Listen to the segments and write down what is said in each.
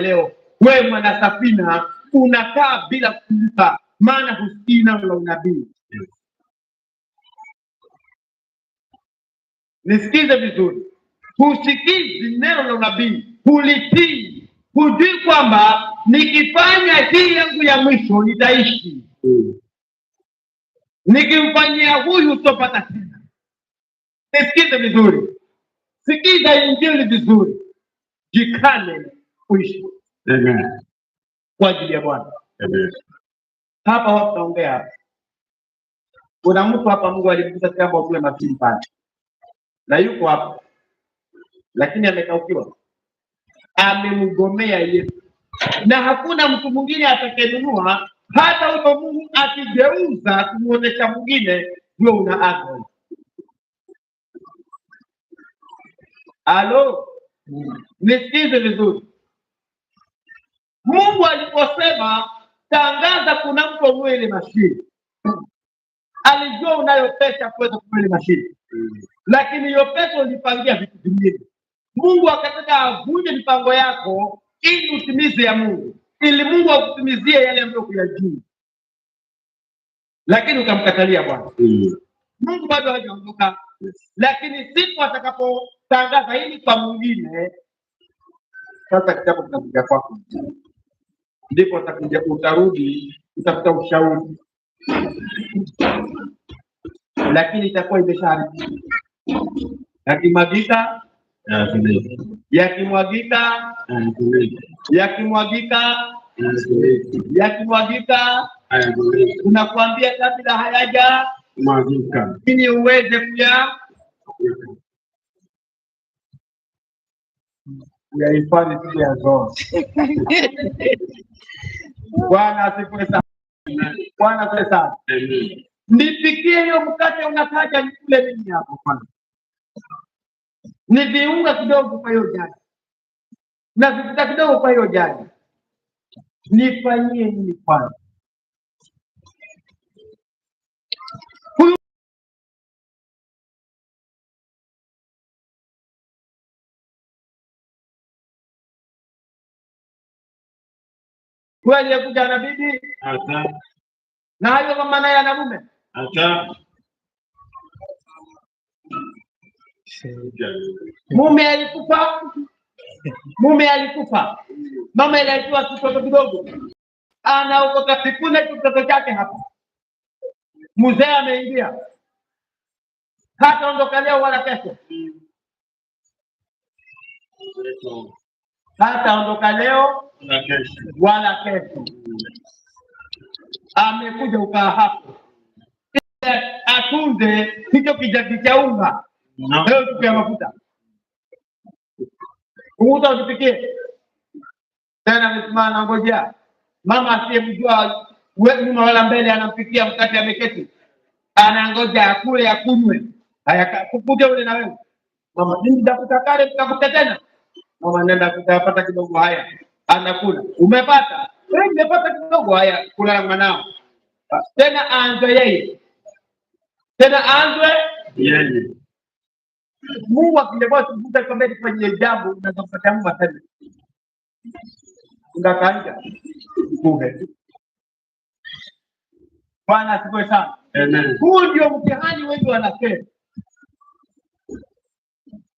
leo wewe mwana safina unakaa bila kukumbuka, maana husikii neno la unabii. Nisikize vizuri, husikizi neno la unabii, hulitii, hujui kwamba nikifanya hii yangu ya mwisho nitaishi. Nikimfanyia huyu utopata shida. Nisikize vizuri, sikiza injili vizuri, jikane kuishi kwa ajili ya Bwana. Hapa watu naongea hapa, kuna mtu hapa Mungu alimkuta kama kule mafili pale, na yuko hapa lakini amekaukiwa, amemgomea Yesu, na hakuna mtu mwingine atakayenunua. Hata huyo Mungu akigeuza kumuonesha mwingine, ndio una athari. Alo, nisikize vizuri. Mungu aliposema tangaza kuna mtu mwenye ile mashine, alijua unayo pesa kuweza kununua ile mashine, lakini hiyo pesa ulipangia vitu vingine. Mungu akataka avunje mipango yako ili utimize ya Mungu, ili Mungu akutimizie yale ambayo kuyajua, lakini ukamkatalia Bwana. Mungu bado hajaondoka, lakini siku atakapotangaza hili kwa mwingine, sasa kitabu kinakuja kwako, ndipo utakuja utarudi utafuta ushauri, lakini itakuwa imeshaharibika. Yakimwagika yakimwagika yakimwagika yakimwagika, unakuambia kabla hayaja mwagika ili uweze kuyahifadhi zile ya zote. Bwana asifiwe sana. Bwana asifiwe sana. Nipikie hiyo mkate unataja nikule mimi hapo kwanza. Ni viunga kidogo kwa hiyo jani na vifuta kidogo kwa hiyo jani, nifanyie nini kwanza? Kweli aliyekuja na bibi na hayo mama naye ana mume mume alikufa, mama alitoa kitoto kidogo, anaokoka kipune kitoto chake hapa. Mzee ameingia, hata ondoka leo wala kesho, hata ondoka leo wala kesho. Amekuja ukaa hapo atunze hicho kijagi cha unga, leo tupia mafuta kuuza usipikie tena. Amesimama na ngojea mama asiyemjua nyuma wala mbele, anampikia mkate, ameketi anangoja akule akunywe. Haya, kukuja ule na wewe mama, nini tafuta kale tutakuta tena mama, nenda kutapata kidogo. Haya, anakula. Umepata nimepata kidogo. Haya, kula na mwanao tena, aanze yeye tena, aanze yeye. Mungu akijua kuvuta kwa mbele kwenye jambo, unaweza kupata Mungu tena ungakaanja kuhe. Bwana asifiwe sana. Amen. Huu ndio mtihani wengi wanasema.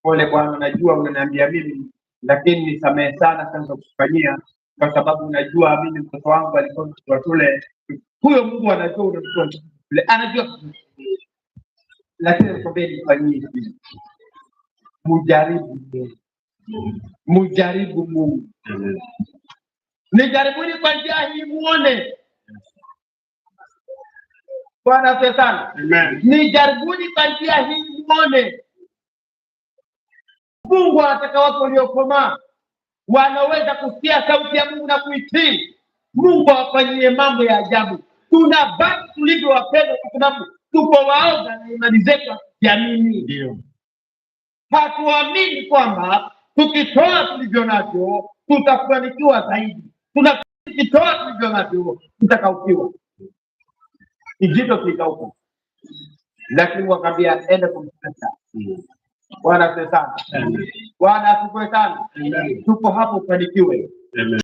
Pole Bwana, najua unaniambia mimi, lakini nisamehe sana sasa kukufanyia, kwa sababu unajua mimi mtoto wangu alikuwa mtoto shule. Huyo Mungu anajua unamtoa shule, anajua, lakini nikwambie nifanyie hivi. Mujaribu Mungu. Nijaribuni kwa njia hii muone. Bwana asifiwe sana. Amen. Nijaribuni kwa njia hii muone. Mungu anataka watu waliokomaa, wanaweza kusikia sauti ya Mungu na kuitii. Mungu awafanyie mambo ya ajabu. Tunabaki tulivyowapenda kwa sababu tuko waoga na imani zetu haziamini. Ndio. Hatuamini kwamba tukitoa tulivyo navyo tutafanikiwa zaidi. Tukitoa tulivyo navyo tutakaukiwa. Kijito kikauka, lakini wakambia enda kumtesa. Bwana asifiwe sana. Bwana asifiwe sana. Tupo hapo ufanikiwe. Amen.